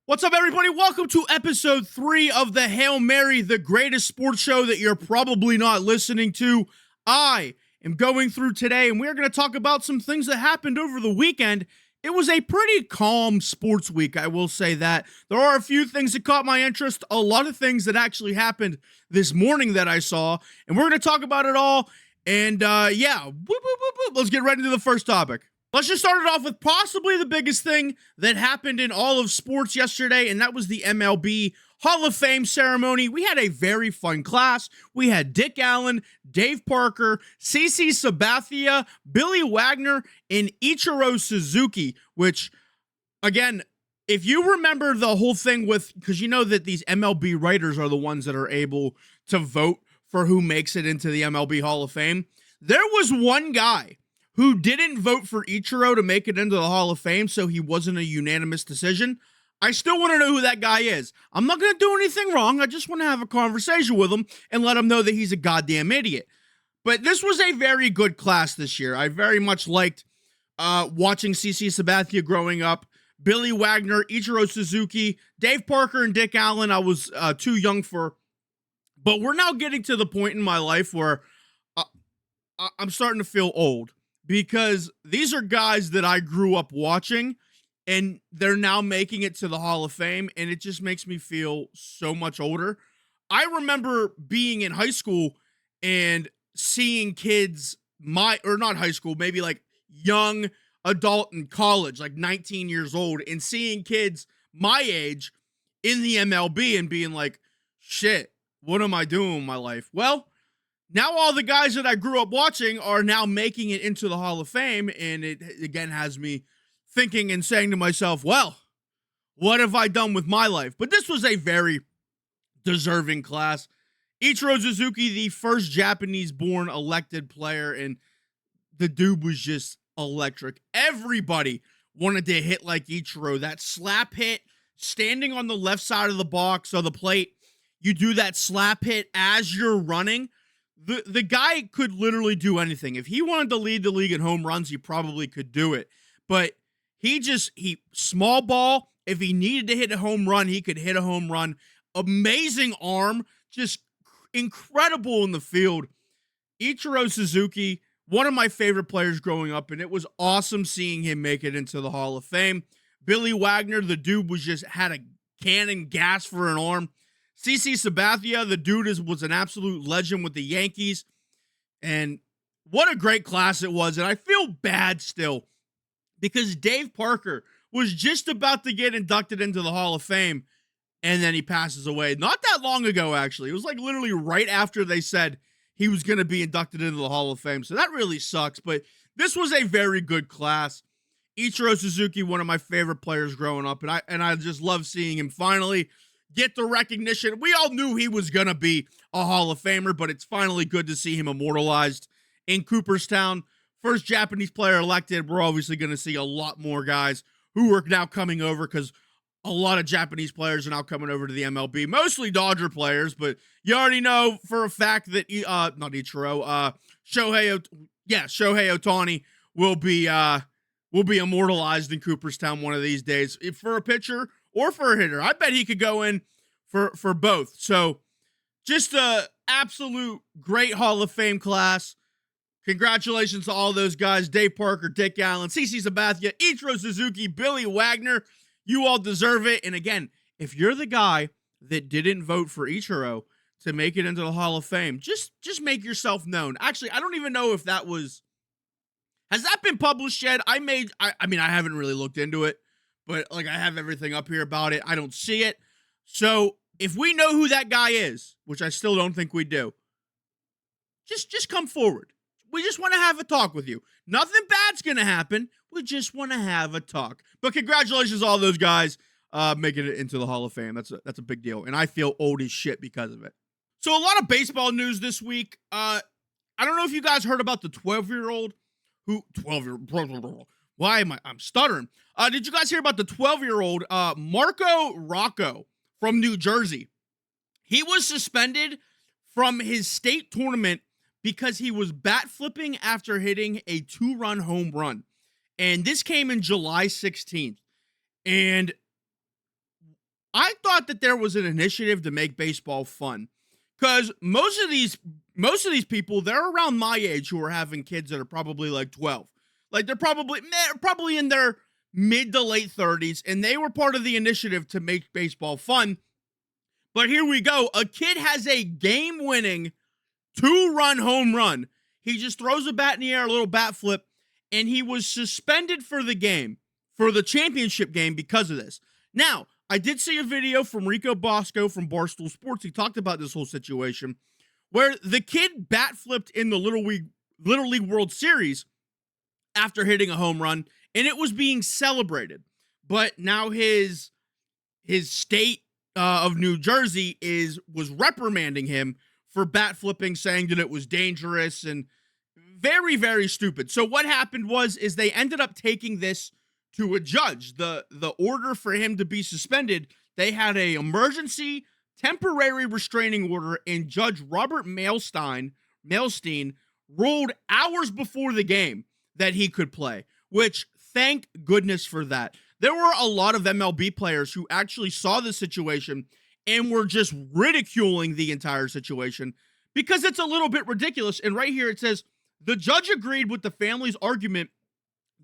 What's up, everybody? Welcome to episode 3 of the Hail Mary, the greatest sports show that you're probably not listening to. I am going through today, and we're going to talk about some things that happened over the weekend. It was a pretty calm sports week, I will say that. There are a few things that caught my interest, a lot of things that actually happened this morning that I saw, and we're going to talk about it all. And let's get right into the first topic. Let's just start it off with possibly the biggest thing that happened in all of sports yesterday, and that was the MLB Hall of Fame ceremony. We had a very fun class. We had Dick Allen, Dave Parker, CC Sabathia, Billy Wagner, and Ichiro Suzuki, which, again, if you remember the whole thing with, because you know that these MLB writers are the ones that are able to vote for who makes it into the MLB Hall of Fame, there was one guy who didn't vote for Ichiro to make it into the Hall of Fame, so he wasn't a unanimous decision. I still want to know who that guy is. I'm not going to do anything wrong. I just want to have a conversation with him and let him know that he's a goddamn idiot. But this was a very good class this year. I very much liked watching CC Sabathia growing up, Billy Wagner, Ichiro Suzuki, Dave Parker, and Dick Allen. I was too young for. But we're now getting to the point in my life where I'm starting to feel old, because these are guys that I grew up watching, and they're now making it to the Hall of Fame, and it just makes me feel so much older. I remember being in high school and seeing kids not high school, maybe like young adult in college, like 19 years old, and seeing kids my age in the MLB and being like, shit, what am I doing with my life? Well, now all the guys that I grew up watching are now making it into the Hall of Fame, and it again has me thinking and saying to myself, well, what have I done with my life? But this was a very deserving class. Ichiro Suzuki, the first Japanese-born elected player, and the dude was just electric. Everybody wanted to hit like Ichiro. That slap hit, standing on the left side of the box or the plate, you do that slap hit as you're running. The guy could literally do anything. If he wanted to lead the league in home runs, he probably could do it. But he small ball, if he needed to hit a home run, he could hit a home run. Amazing arm, just incredible in the field. Ichiro Suzuki, one of my favorite players growing up, and it was awesome seeing him make it into the Hall of Fame. Billy Wagner, the dude had a cannon gas for an arm. CC Sabathia, the dude was an absolute legend with the Yankees. And what a great class it was. And I feel bad still because Dave Parker was just about to get inducted into the Hall of Fame, and then he passes away. Not that long ago, actually. It was like literally right after they said he was going to be inducted into the Hall of Fame. So that really sucks. But this was a very good class. Ichiro Suzuki, one of my favorite players growing up. And I just love seeing him finally get the recognition. We all knew he was going to be a Hall of Famer, but it's finally good to see him immortalized in Cooperstown. First Japanese player elected. We're obviously going to see a lot more guys who are now coming over, because a lot of Japanese players are now coming over to the MLB, mostly Dodger players, but you already know for a fact that Shohei Ohtani will be immortalized in Cooperstown one of these days, if for a pitcher or for a hitter. I bet he could go in for both. So just a absolute great Hall of Fame class. Congratulations to all those guys: Dave Parker, Dick Allen, CC Sabathia, Ichiro Suzuki, Billy Wagner. You all deserve it. And again, if you're the guy that didn't vote for Ichiro to make it into the Hall of Fame, just make yourself known. Actually, I don't even know if has that been published yet? I mean, I haven't really looked into it, but like, I have everything up here about it. I don't see it. So if we know who that guy is, which I still don't think we do, just come forward. We just want to have a talk with you. Nothing bad's going to happen. We just want to have a talk. But congratulations to all those guys making it into the Hall of Fame. That's a big deal. And I feel old as shit because of it. So a lot of baseball news this week. I don't know if you guys heard about the 12-year-old why am I'm stuttering. Did you guys hear about the 12-year-old Marco Rocco from New Jersey? He was suspended from his state tournament because he was bat flipping after hitting a 2-run home run. And this came in July 16th. And I thought that there was an initiative to make baseball fun, because most of these people, they're around my age, who are having kids that are probably like 12. Like, they're probably in their mid to late 30s, and they were part of the initiative to make baseball fun. But here we go. A kid has a game-winning 2-run home run. He just throws a bat in the air, a little bat flip, and he was suspended for the game, for the championship game, because of this. Now, I did see a video from Rico Bosco from Barstool Sports. He talked about this whole situation where the kid bat flipped in the Little League World Series after hitting a home run, and it was being celebrated. But now his state of New Jersey was reprimanding him for bat flipping, saying that it was dangerous and very, very stupid. So what happened is they ended up taking this to a judge. The order for him to be suspended, they had a emergency temporary restraining order, and Judge Robert Mailstein ruled hours before the game that he could play, which, thank goodness for that. There were a lot of MLB players who actually saw the situation and were just ridiculing the entire situation because it's a little bit ridiculous. And right here it says, the judge agreed with the family's argument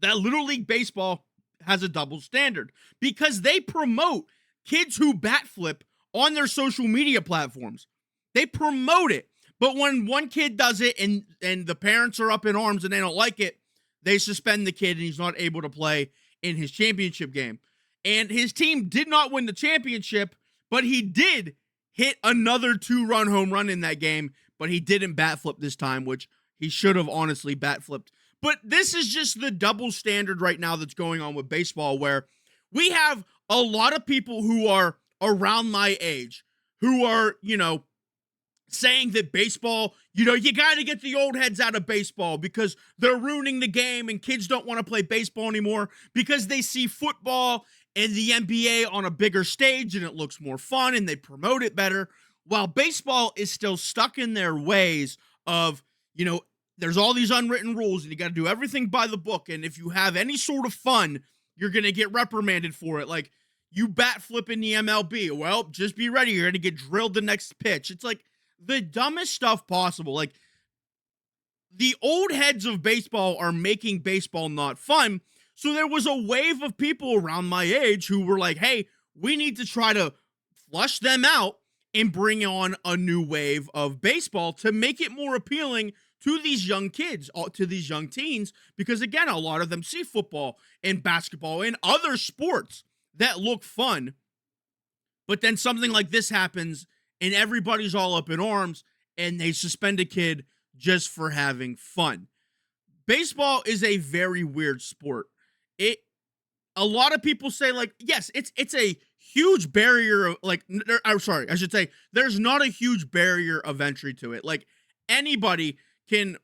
that Little League Baseball has a double standard because they promote kids who bat flip on their social media platforms. They promote it. But when one kid does it and the parents are up in arms and they don't like it, they suspend the kid and he's not able to play in his championship game. And his team did not win the championship, but he did hit another 2-run home run in that game, but he didn't bat flip this time, which he should have honestly bat flipped. But this is just the double standard right now that's going on with baseball, where we have a lot of people who are around my age who are, saying that baseball, you got to get the old heads out of baseball because they're ruining the game and kids don't want to play baseball anymore because they see football and the NBA on a bigger stage and it looks more fun and they promote it better, while baseball is still stuck in their ways of, there's all these unwritten rules and you got to do everything by the book. And if you have any sort of fun, you're going to get reprimanded for it. Like, you bat flip in the MLB. Well, just be ready. You're going to get drilled the next pitch. It's like the dumbest stuff possible. Like, the old heads of baseball are making baseball not fun. So there was a wave of people around my age who were like, hey, we need to try to flush them out and bring on a new wave of baseball to make it more appealing to these young kids, to these young teens, because again, a lot of them see football and basketball and other sports that look fun, but then something like this happens and everybody's all up in arms and they suspend a kid just for having fun. Baseball is a very weird sport. A lot of people say, like, yes, it's a huge barrier of, I should say there's not a huge barrier of entry to it. Like, anybody can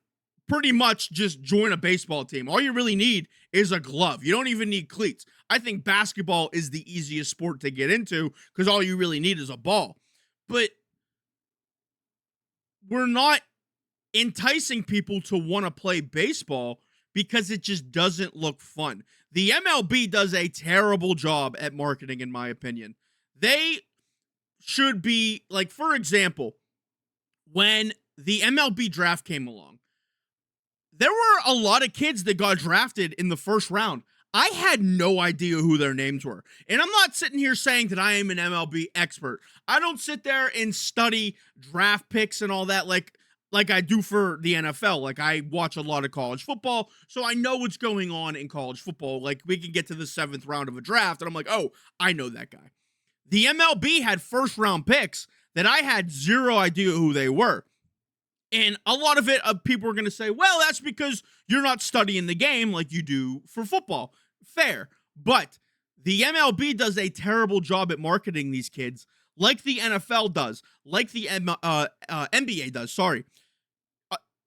pretty much just join a baseball team. All you really need is a glove. You don't even need cleats. I think basketball is the easiest sport to get into because all you really need is a ball. But we're not enticing people to want to play baseball because it just doesn't look fun. The MLB does a terrible job at marketing, in my opinion. They should be, like, for example, when the MLB draft came along, there were a lot of kids that got drafted in the first round. I had no idea who their names were. And I'm not sitting here saying that I am an MLB expert. I don't sit there and study draft picks and all that like I do for the NFL. Like, I watch a lot of college football, so I know what's going on in college football. Like, we can get to the 7th round of a draft, and I'm like, oh, I know that guy. The MLB had first-round picks that I had zero idea who they were. And a lot of it, people are going to say, well, that's because you're not studying the game like you do for football. Fair. But the MLB does a terrible job at marketing these kids, like the NFL does, like the NBA does, sorry.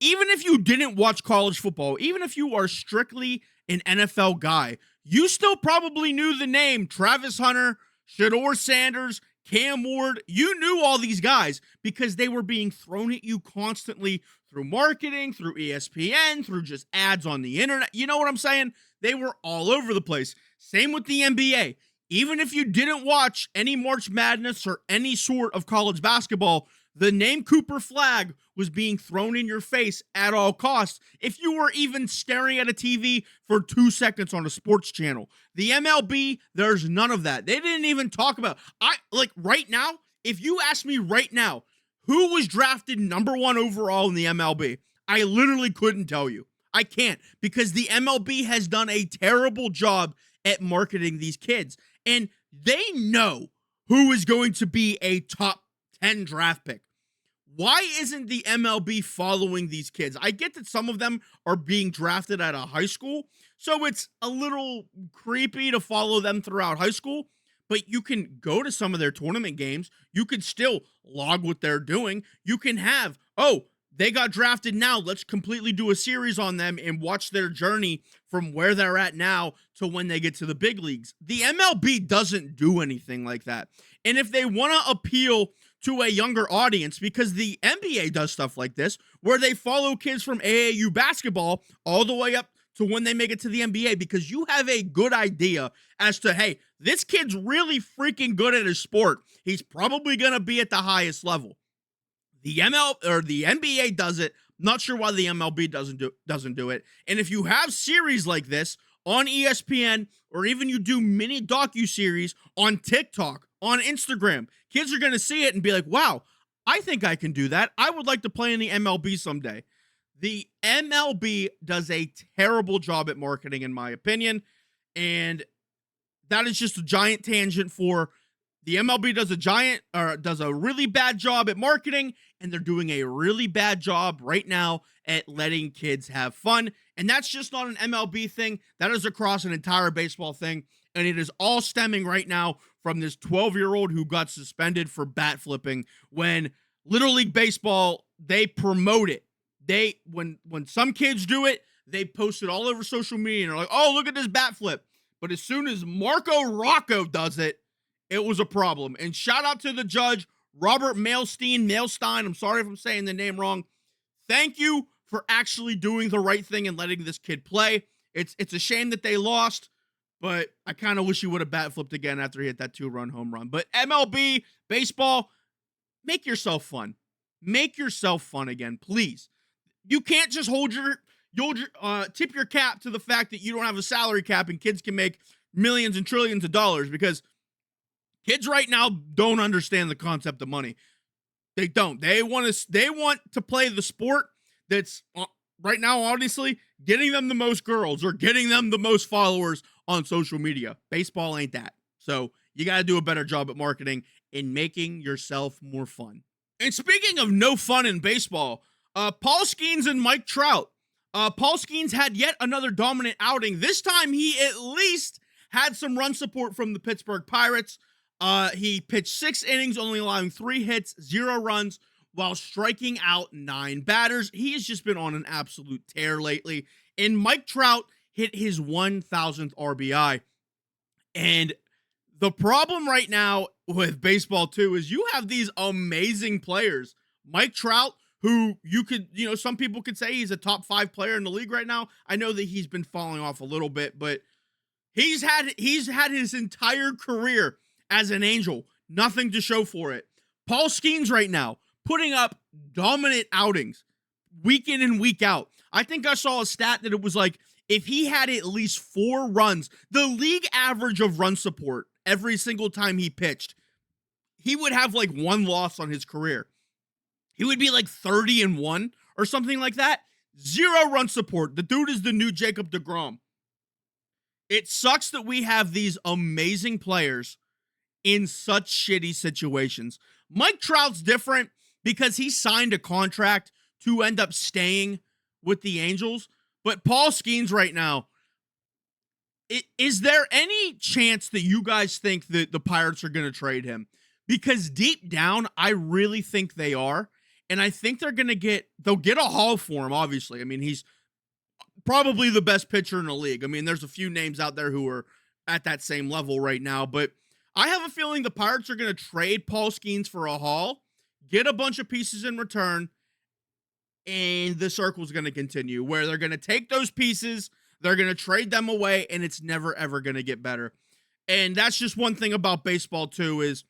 Even if you didn't watch college football, even if you are strictly an NFL guy, you still probably knew the name Travis Hunter, Shedeur Sanders, Cam Ward. You knew all these guys because they were being thrown at you constantly through marketing, through ESPN, through just ads on the internet. You know what I'm saying? They were all over the place. Same with the NBA. Even if you didn't watch any March Madness or any sort of college basketball, the name Cooper flag was being thrown in your face at all costs if you were even staring at a TV for 2 seconds on a sports channel. The MLB, there's none of that. They didn't even talk about right now, if you ask me right now, who was drafted number 1 overall in the MLB, I literally couldn't tell you. I can't, because the MLB has done a terrible job at marketing these kids. And they know who is going to be a top 10 draft pick. Why isn't the MLB following these kids? I get that some of them are being drafted at a high school, so it's a little creepy to follow them throughout high school, but you can go to some of their tournament games. You can still log what they're doing. You can have, they got drafted now, let's completely do a series on them and watch their journey from where they're at now to when they get to the big leagues. The MLB doesn't do anything like that. And if they want to appeal to a younger audience, because the NBA does stuff like this, where they follow kids from AAU basketball all the way up to when they make it to the NBA, because you have a good idea as to, hey, this kid's really freaking good at his sport. He's probably going to be at the highest level. The NBA does it. Not sure why the MLB doesn't do it. And if you have series like this on ESPN, or even you do mini docu-series on TikTok, on Instagram, kids are going to see it and be like, wow, I think I can do that. I would like to play in the MLB someday. The MLB does a terrible job at marketing, in my opinion. And that is just a giant tangent for the MLB does a really bad job at marketing, and they're doing a really bad job right now at letting kids have fun. And that's just not an MLB thing. That is across an entire baseball thing. And it is all stemming right now from this 12-year-old who got suspended for bat flipping when Little League Baseball, they promote it. When some kids do it, they post it all over social media and they're like, oh, look at this bat flip. But as soon as Marco Rocco does it, it was a problem. And shout out to the judge, Robert Mailstein, I'm sorry if I'm saying the name wrong. Thank you for actually doing the right thing and letting this kid play. It's a shame that they lost, but I kind of wish he would have bat flipped again after he hit that 2-run home run. But MLB, baseball, make yourself fun. Make yourself fun again, please. You can't just tip your cap to the fact that you don't have a salary cap and kids can make millions and trillions of dollars, because kids right now don't understand the concept of money. They don't. They want to play the sport that's right now, honestly, getting them the most girls or getting them the most followers on social media. Baseball ain't that. So you got to do a better job at marketing and making yourself more fun. And speaking of no fun in baseball, Paul Skenes and Mike Trout. Paul Skenes had yet another dominant outing. This time he at least had some run support from the Pittsburgh Pirates. He pitched 6 innings, only allowing 3 hits, 0 runs, while striking out 9 batters. He has just been on an absolute tear lately. And Mike Trout hit his 1,000th RBI. And the problem right now with baseball, too, is you have these amazing players. Mike Trout, who some people could say he's a top 5 player in the league right now. I know that he's been falling off a little bit, but he's had his entire career as an Angel, nothing to show for it. Paul Skenes right now, putting up dominant outings, week in and week out. I think I saw a stat that it was like, if he had at least 4 runs, the league average of run support every single time he pitched, he would have like 1 loss on his career. He would be like 30-1 or something like that. 0 run support. The dude is the new Jacob deGrom. It sucks that we have these amazing players in such shitty situations. Mike Trout's different because he signed a contract to end up staying with the Angels. But Paul Skenes right now, is there any chance that you guys think that the Pirates are going to trade him? Because deep down, I really think they are. And I think they'll get a haul for him, obviously. I mean, he's probably the best pitcher in the league. I mean, there's a few names out there who are at that same level right now, but I have a feeling the Pirates are going to trade Paul Skenes for a haul, get a bunch of pieces in return, and the circle's going to continue where they're going to take those pieces, they're going to trade them away, and it's never, ever going to get better. And that's just one thing about baseball too, is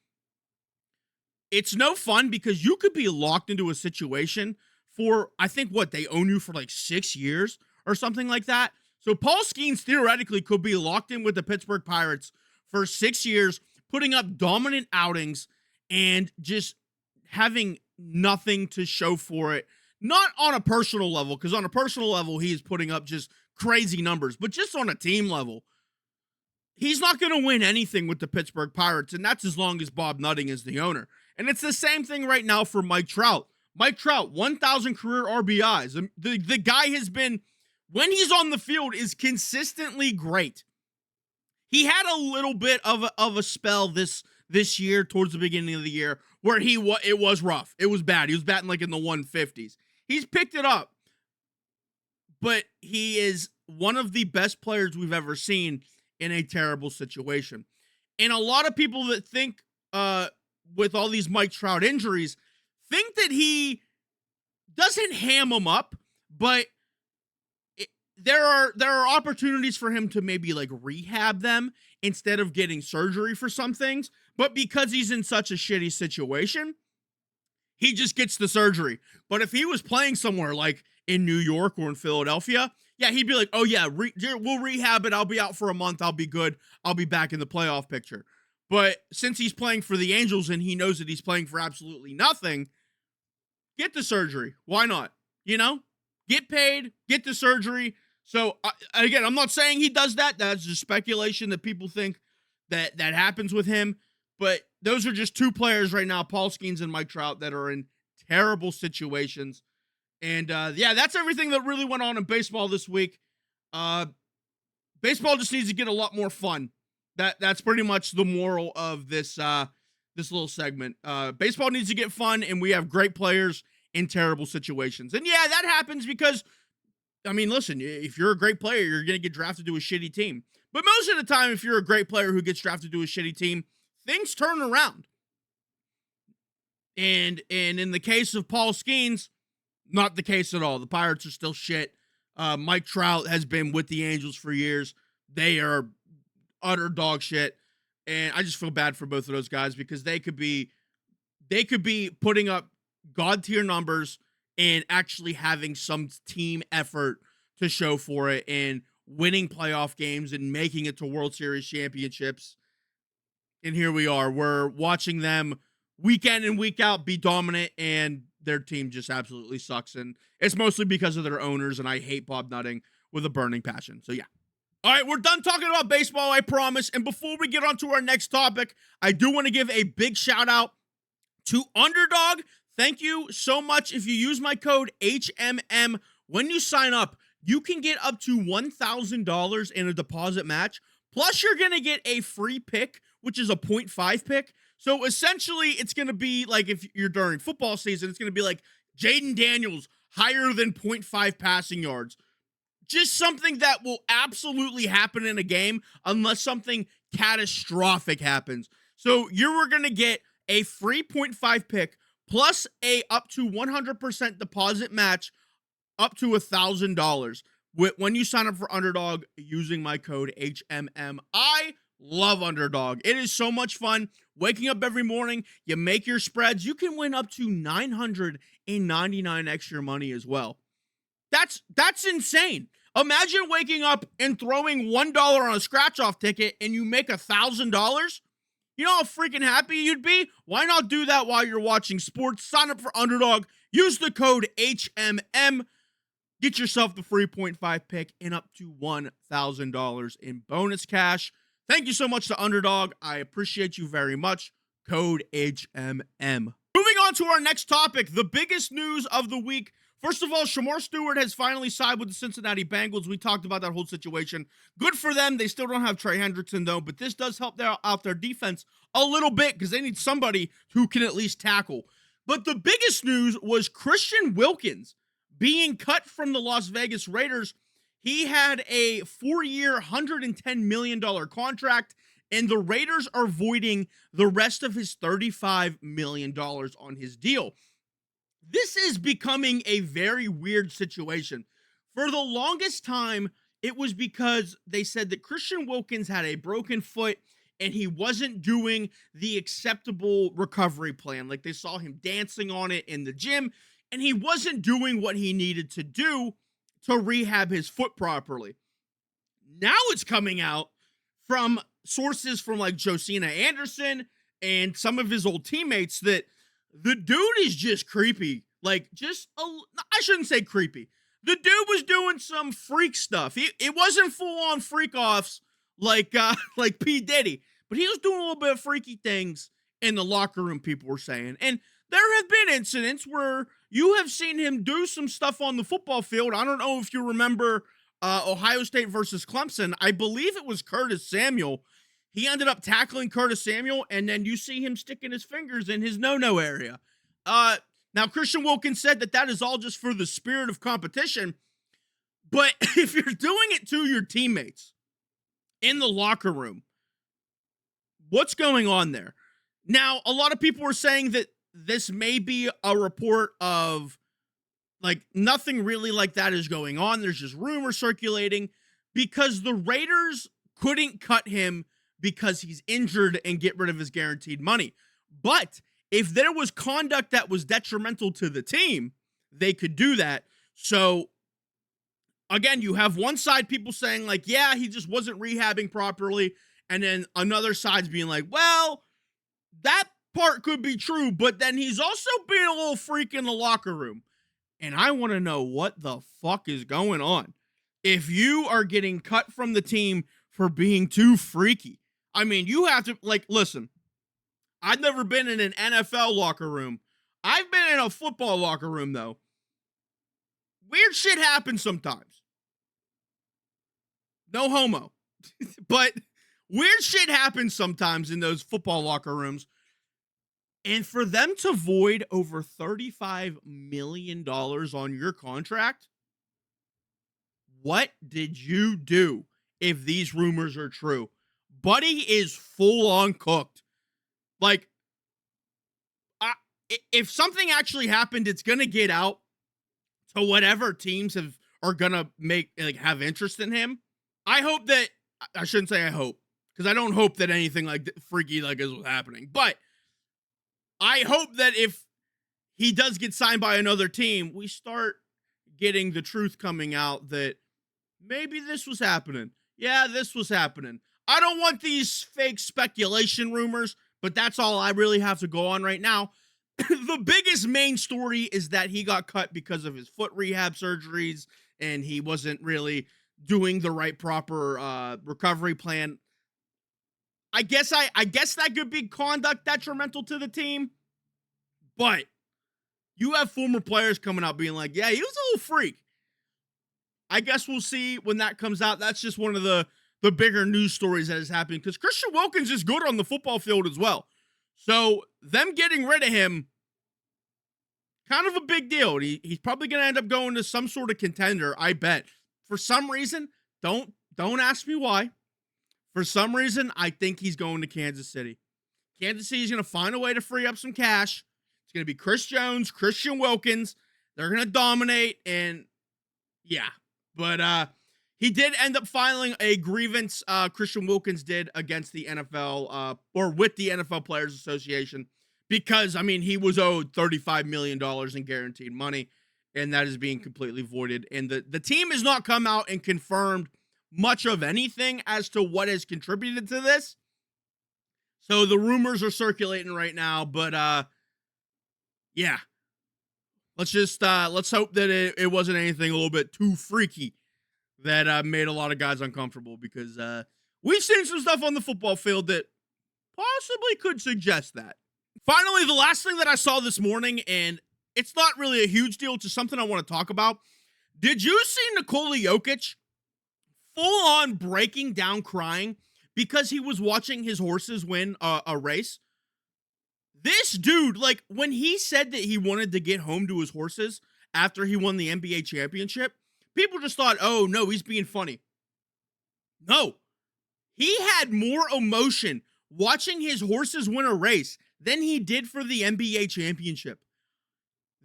it's no fun because you could be locked into a situation for, I think, what, they own you for like 6 years or something like that. So Paul Skenes theoretically could be locked in with the Pittsburgh Pirates for 6 years, putting up dominant outings and just having nothing to show for it. Not on a personal level, because on a personal level, he is putting up just crazy numbers, but just on a team level, he's not going to win anything with the Pittsburgh Pirates, and that's as long as Bob Nutting is the owner. And it's the same thing right now for Mike Trout. Mike Trout, 1,000 career RBIs. The guy has been, when he's on the field, is consistently great. He had a little bit of a spell this year, towards the beginning of the year, where it was rough. It was bad. He was batting like in the 150s. He's picked it up, but he is one of the best players we've ever seen in a terrible situation. And a lot of people that think with all these Mike Trout injuries think that he doesn't ham them up, but there are opportunities for him to maybe like rehab them instead of getting surgery for some things. But because he's in such a shitty situation, he just gets the surgery. But if he was playing somewhere like in New York or in Philadelphia, yeah, he'd be like, oh yeah, we'll rehab it. I'll be out for a month. I'll be good. I'll be back in the playoff picture. But since he's playing for the Angels and he knows that he's playing for absolutely nothing, get the surgery. Why not? You know, get paid, get the surgery. So again, I'm not saying he does that. That's just speculation that people think that happens with him. But those are just two players right now, Paul Skenes and Mike Trout, that are in terrible situations. And yeah, that's everything that really went on in baseball this week. Baseball just needs to get a lot more fun. That's pretty much the moral of this this little segment. Baseball needs to get fun, and we have great players in terrible situations. And yeah, that happens because, I mean, listen, if you're a great player, you're going to get drafted to a shitty team. But most of the time, if you're a great player who gets drafted to a shitty team, things turn around. And in the case of Paul Skenes, not the case at all. The Pirates are still shit. Mike Trout has been with the Angels for years. They are utter dog shit. And I just feel bad for both of those guys because they could be putting up god tier numbers and actually having some team effort to show for it and winning playoff games and making it to World Series championships. And here we are. We're watching them week in and week out be dominant, and their team just absolutely sucks. And it's mostly because of their owners, and I hate Bob Nutting with a burning passion. So yeah. All right, we're done talking about baseball, I promise. And before we get on to our next topic, I do want to give a big shout out to Underdog. Thank you so much. If you use my code HMM when you sign up, you can get up to $1,000 in a deposit match. Plus, you're going to get a free pick, which is a 0.5 pick. So essentially, it's going to be like, if you're during football season, it's going to be like Jaden Daniels, higher than 0.5 passing yards. Just something that will absolutely happen in a game unless something catastrophic happens. So you're going to get a free 0.5 pick plus a up to 100% deposit match up to $1,000 when you sign up for Underdog using my code HMM. I love Underdog. It is so much fun. Waking up every morning, you make your spreads. You can win up to $999 extra money as well. That's insane. Imagine waking up and throwing $1 on a scratch-off ticket and you make $1,000. You know how freaking happy you'd be? Why not do that while you're watching sports? Sign up for Underdog. Use the code HMM. Get yourself the free 0.5 pick and up to $1,000 in bonus cash. Thank you so much to Underdog. I appreciate you very much. Code HMM. Moving on to our next topic, the biggest news of the week. First of all, Shamar Stewart has finally signed with the Cincinnati Bengals. We talked about that whole situation. Good for them. They still don't have Trey Hendrickson, though, but this does help out their defense a little bit because they need somebody who can at least tackle. But the biggest news was Christian Wilkins being cut from the Las Vegas Raiders. He had a 4-year, $110 million contract, and the Raiders are voiding the rest of his $35 million on his deal. This is becoming a very weird situation. For the longest time, it was because they said that Christian Wilkins had a broken foot and he wasn't doing the acceptable recovery plan. Like, they saw him dancing on it in the gym, and he wasn't doing what he needed to do to rehab his foot properly. Now it's coming out from sources from like Josina Anderson and some of his old teammates that the dude is just creepy. Like, I shouldn't say creepy. The dude was doing some freak stuff. It wasn't full on freak offs like P. Diddy, but he was doing a little bit of freaky things in the locker room, people were saying. And there have been incidents where you have seen him do some stuff on the football field. I don't know if you remember Ohio State versus Clemson. I believe it was Curtis Samuel. He ended up tackling Curtis Samuel, and then you see him sticking his fingers in his no-no area. Now, Christian Wilkins said that is all just for the spirit of competition. But if you're doing it to your teammates in the locker room, what's going on there? Now, a lot of people are saying that this may be a report of, like, nothing really like that is going on. There's just rumors circulating because the Raiders couldn't cut him because he's injured and get rid of his guaranteed money. But if there was conduct that was detrimental to the team, they could do that. So, again, you have one side people saying, like, yeah, he just wasn't rehabbing properly. And then another side's being like, well, that part could be true, but then he's also being a little freak in the locker room. And I want to know what the fuck is going on. If you are getting cut from the team for being too freaky, I mean, you have to, like, listen, I've never been in an NFL locker room. I've been in a football locker room, though. Weird shit happens sometimes. No homo. But weird shit happens sometimes in those football locker rooms. And for them to void over $35 million on your contract, what did you do if these rumors are true? Buddy is full on cooked. Like, if something actually happened, it's going to get out to whatever teams are going to have interest in him. I hope that, I shouldn't say I hope, because I don't hope that anything like freaky like this was happening. But I hope that if he does get signed by another team, we start getting the truth coming out that maybe this was happening. Yeah, this was happening. I don't want these fake speculation rumors, but that's all I really have to go on right now. The biggest main story is that he got cut because of his foot rehab surgeries, and he wasn't really doing the right proper recovery plan. I guess that could be conduct detrimental to the team, but you have former players coming out being like, yeah, he was a little freak. I guess we'll see when that comes out. That's just one of the bigger news stories that is happening, because Christian Wilkins is good on the football field as well. So them getting rid of him, kind of a big deal. He's probably going to end up going to some sort of contender, I bet. For some reason, don't ask me why. For some reason, I think he's going to Kansas City. Kansas City is going to find a way to free up some cash. It's going to be Chris Jones, Christian Wilkins. They're going to dominate, and yeah. But he did end up filing a grievance, Christian Wilkins did, against the NFL, or with the NFL Players Association, because, I mean, he was owed $35 million in guaranteed money, and that is being completely voided. And the team has not come out and confirmed much of anything as to what has contributed to this. So the rumors are circulating right now, but yeah. Let's hope that it wasn't anything a little bit too freaky that made a lot of guys uncomfortable, because we've seen some stuff on the football field that possibly could suggest that. Finally, the last thing that I saw this morning, and it's not really a huge deal, it's just something I want to talk about. Did you see Nikola Jokic full on breaking down crying because he was watching his horses win a race? This dude, like, when he said that he wanted to get home to his horses after he won the NBA championship, people just thought, oh, no, he's being funny. No. He had more emotion watching his horses win a race than he did for the NBA championship.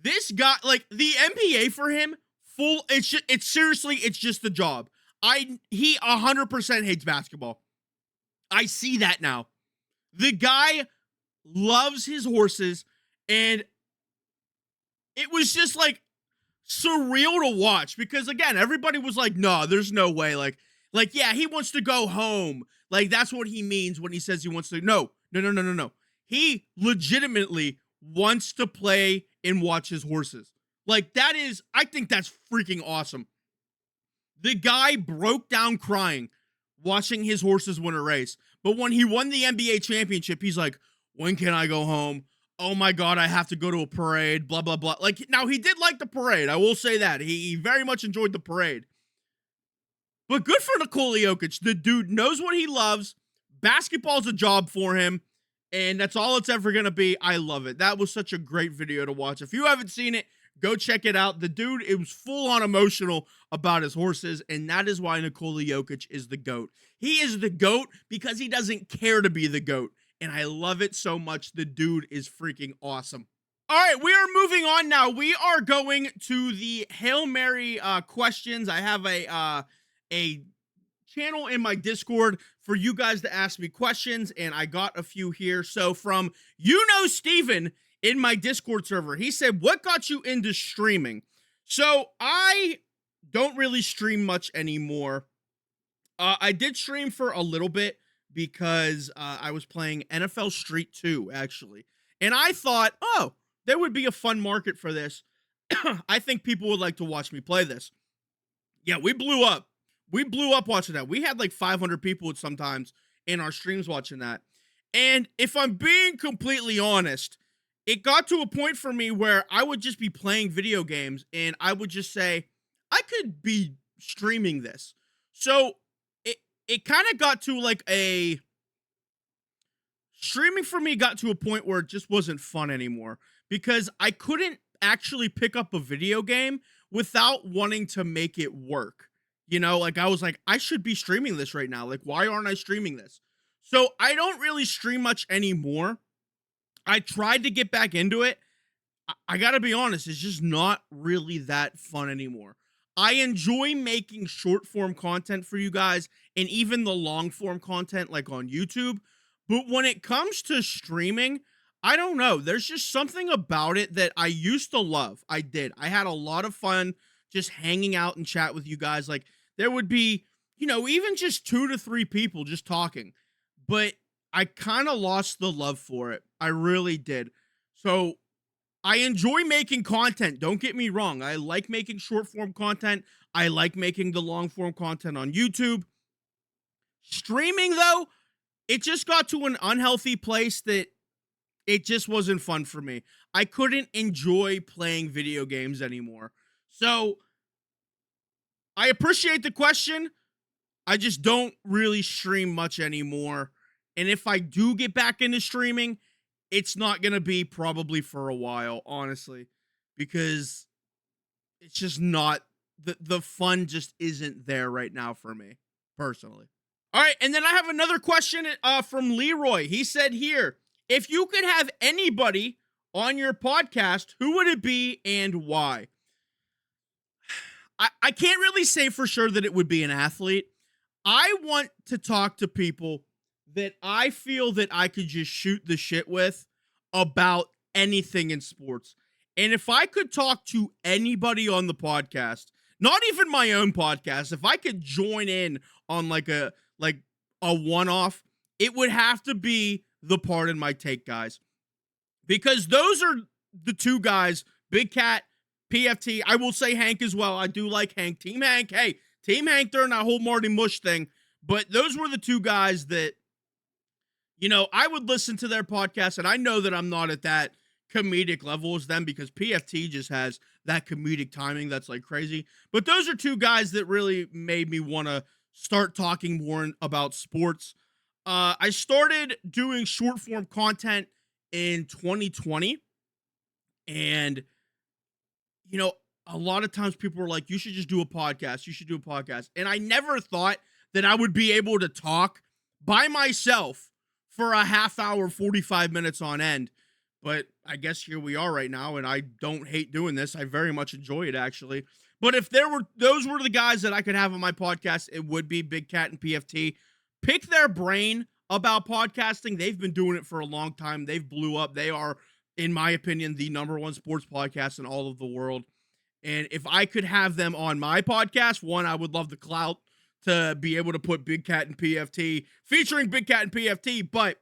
This guy, like, the NBA for him, it's seriously, it's just a job. He 100% hates basketball. I see that now. The guy loves his horses, and it was just like surreal to watch because again, everybody was like, "No, there's no way." Like, yeah, he wants to go home. Like that's what he means when he says he wants to. No, no, no, no, no, no. He legitimately wants to play and watch his horses. Like that is, I think that's freaking awesome. The guy broke down crying watching his horses win a race. But when he won the NBA championship, he's like, when can I go home? Oh my God, I have to go to a parade, blah, blah, blah. Like, now he did like the parade. I will say that. He very much enjoyed the parade. But good for Nikola Jokic. The dude knows what he loves. Basketball's a job for him. And that's all it's ever going to be. I love it. That was such a great video to watch. If you haven't seen it, go check it out. The dude, it was full on emotional about his horses, and that is why Nikola Jokic is the GOAT. He is the GOAT because he doesn't care to be the GOAT, and I love it so much. The dude is freaking awesome. All right, we are moving on now. We are going to the Hail Mary questions. I have a channel in my Discord for you guys to ask me questions, and I got a few here. So from Steven in my Discord server, he said, what got you into streaming? So I don't really stream much anymore. I did stream for a little bit because I was playing NFL Street 2, actually. And I thought, oh, there would be a fun market for this. I think people would like to watch me play this. Yeah, we blew up. We blew up watching that. We had like 500 people sometimes in our streams watching that. And if I'm being completely honest, it got to a point for me where I would just be playing video games and I would just say, I could be streaming this. So it kind of got to like streaming for me got to a point where it just wasn't fun anymore because I couldn't actually pick up a video game without wanting to make it work. You know, like I was like, I should be streaming this right now. Like, why aren't I streaming this? So I don't really stream much anymore. I tried to get back into it. I gotta be honest, it's just not really that fun anymore. I enjoy making short form content for you guys and even the long form content like on YouTube. But when it comes to streaming, I don't know. There's just something about it that I used to love. I did. I had a lot of fun just hanging out and chat with you guys. Like there would be, even just 2 to 3 people just talking. But I kind of lost the love for it. I really did. So I enjoy making content. Don't get me wrong. I like making short form content. I like making the long form content on YouTube. Streaming though, it just got to an unhealthy place that it just wasn't fun for me. I couldn't enjoy playing video games anymore. So I appreciate the question. I just don't really stream much anymore. And if I do get back into streaming, it's not going to be probably for a while, honestly, because it's just not, the fun just isn't there right now for me, personally. All right, and then I have another question from Leroy. He said here, if you could have anybody on your podcast, who would it be and why? I can't really say for sure that it would be an athlete. I want to talk to people that I feel that I could just shoot the shit with about anything in sports. And if I could talk to anybody on the podcast, not even my own podcast, if I could join in on like a one-off, it would have to be the Pardon My Take guys. Because those are the two guys, Big Cat, PFT. I will say Hank as well. I do like Hank. Team Hank. Hey, Team Hank during that whole Marty Mush thing. But those were the two guys that, I would listen to their podcast, and I know that I'm not at that comedic level as them because PFT just has that comedic timing that's like crazy. But those are two guys that really made me want to start talking more about sports. I started doing short form content in 2020, and a lot of times people were like, you should just do a podcast. You should do a podcast. And I never thought that I would be able to talk by myself for a half hour, 45 minutes on end. But I guess here we are right now, and I don't hate doing this. I very much enjoy it, actually. But if those were the guys that I could have on my podcast, it would be Big Cat and PFT. Pick their brain about podcasting. They've been doing it for a long time. They've blew up. They are, in my opinion, the number one sports podcast in all of the world. And if I could have them on my podcast, one, I would love the clout to be able to put Big Cat and PFT, featuring Big Cat and PFT. But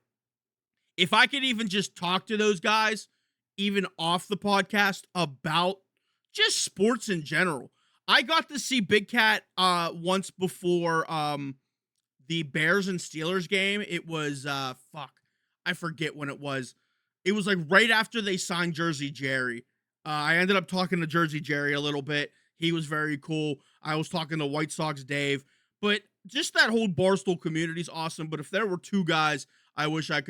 if I could even just talk to those guys, even off the podcast, about just sports in general. I got to see Big Cat once before the Bears and Steelers game. It was, I forget when it was. It was like right after they signed Jersey Jerry. I ended up talking to Jersey Jerry a little bit. He was very cool. I was talking to White Sox Dave. But just that whole Barstool community is awesome. But if there were two guys I wish I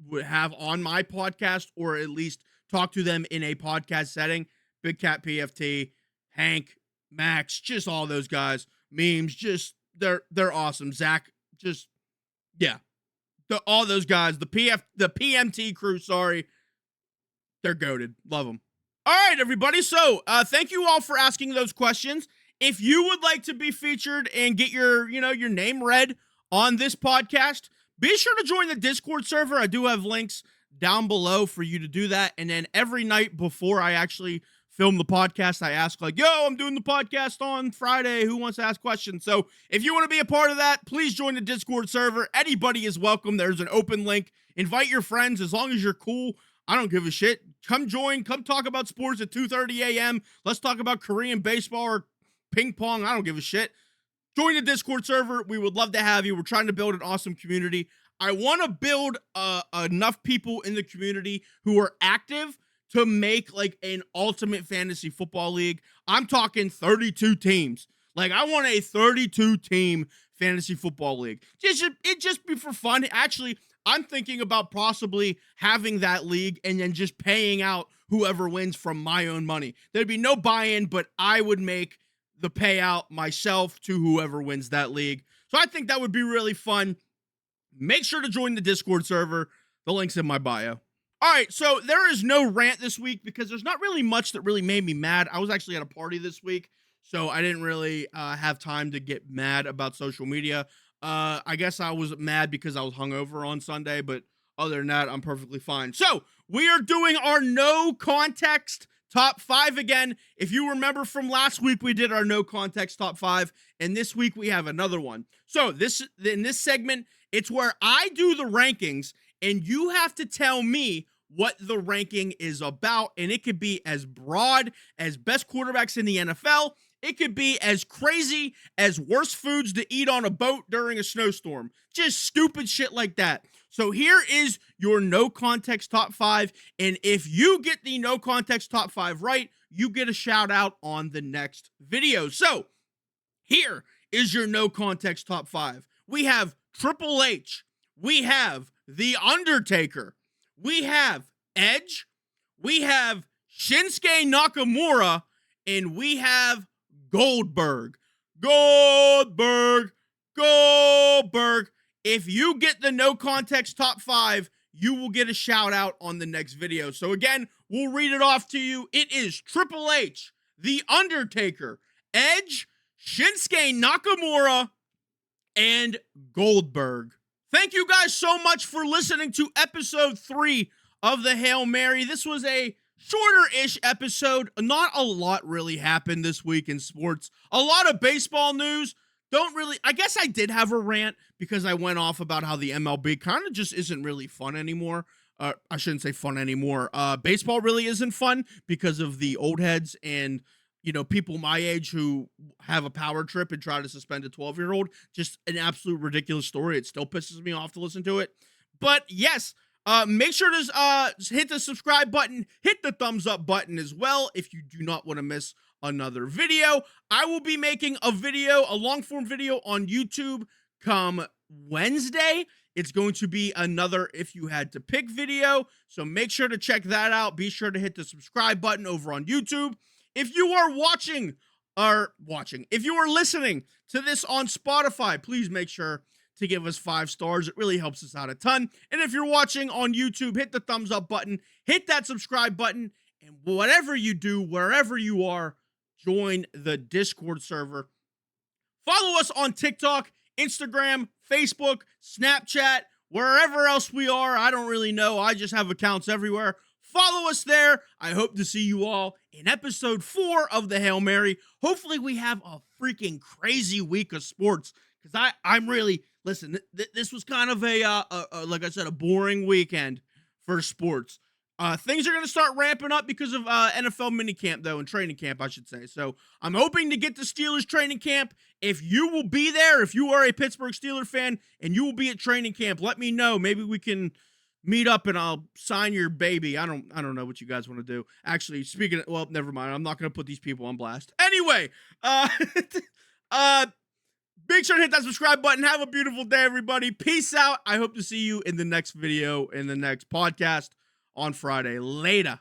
would have on my podcast, or at least talk to them in a podcast setting, Big Cat, PFT, Hank, Max, just all those guys. Memes, just they're awesome. Zach, just yeah. All those guys, the PMT crew, they're goated. Love them. All right, everybody. So, thank you all for asking those questions. If you would like to be featured and get your name read on this podcast, be sure to join the Discord server. I do have links down below for you to do that. And then every night before I actually film the podcast, I ask like, yo, I'm doing the podcast on Friday. Who wants to ask questions? So if you want to be a part of that, please join the Discord server. Anybody is welcome. There's an open link. Invite your friends. As long as you're cool, I don't give a shit. Come join. Come talk about sports at 2:30 a.m. Let's talk about Korean baseball or ping pong. I don't give a shit. Join the Discord server. We would love to have you. We're trying to build an awesome community. I want to build enough people in the community who are active to make like an ultimate fantasy football league. I'm talking 32 teams. Like, I want a 32 team fantasy football league. It just be for fun. Actually, I'm thinking about possibly having that league and then just paying out whoever wins from my own money. There'd be no buy-in, but I would make the payout myself to whoever wins that league. So I think that would be really fun. Make sure to join the Discord server. The link's in my bio. All right, so there is no rant this week because there's not really much that really made me mad. I was actually at a party this week, so I didn't really have time to get mad about social media. I guess I was mad because I was hungover on Sunday, but other than that, I'm perfectly fine. So we are doing our no context top 5 again. If you remember from last week, we did our no context top 5, and this week we have another one. So in this segment, it's where I do the rankings, and you have to tell me what the ranking is about, and it could be as broad as best quarterbacks in the NFL. It could be as crazy as worst foods to eat on a boat during a snowstorm. Just stupid shit like that. So here is your no context top 5. And if you get the no context top 5 right, you get a shout out on the next video. So here is your no context top 5. We have Triple H. We have The Undertaker. We have Edge. We have Shinsuke Nakamura. And we have Goldberg. If you get the no context top 5, you will get a shout out on the next video. So again, we'll read it off to you. It is Triple H, The Undertaker, Edge, Shinsuke Nakamura, and Goldberg. Thank you guys so much for listening to episode 3 of the Hail Mary. This was a shorter-ish episode. Not a lot really happened this week in sports. A lot of baseball news. I guess I did have a rant because I went off about how the MLB kind of just isn't really fun anymore. I shouldn't say fun anymore. Baseball really isn't fun because of the old heads and, people my age who have a power trip and try to suspend a 12-year-old. Just an absolute ridiculous story. It still pisses me off to listen to it. But yes, make sure to hit the subscribe button, hit the thumbs up button as well if you do not want to miss another video. I will be making a long form video on YouTube come Wednesday. It's going to be another If You Had to Pick video. So make sure to check that out. Be sure to hit the subscribe button over on YouTube. If you are if you are listening to this on Spotify, please make sure to give us 5 stars. It really helps us out a ton. And if you're watching on YouTube, hit the thumbs up button, hit that subscribe button, and whatever you do, wherever you are, join the Discord server. Follow us on TikTok, Instagram, Facebook, Snapchat. wherever else we are. I don't really know. I just have accounts everywhere. Follow us there. I hope to see you all in episode 4 of the Hail Mary. Hopefully we have a freaking crazy week of sports, because I'm really, listen, this was kind of like I said, a boring weekend for sports. Things are going to start ramping up because of NFL minicamp, though, and training camp, I should say. So I'm hoping to get to Steelers training camp. If you will be there, if you are a Pittsburgh Steelers fan and you will be at training camp, let me know. Maybe we can meet up and I'll sign your baby. I don't know what you guys want to do. Actually, speaking of, well, never mind. I'm not going to put these people on blast. Anyway, big sure to hit that subscribe button. Have a beautiful day, everybody. Peace out. I hope to see you in the next video, in the next podcast on Friday. Later.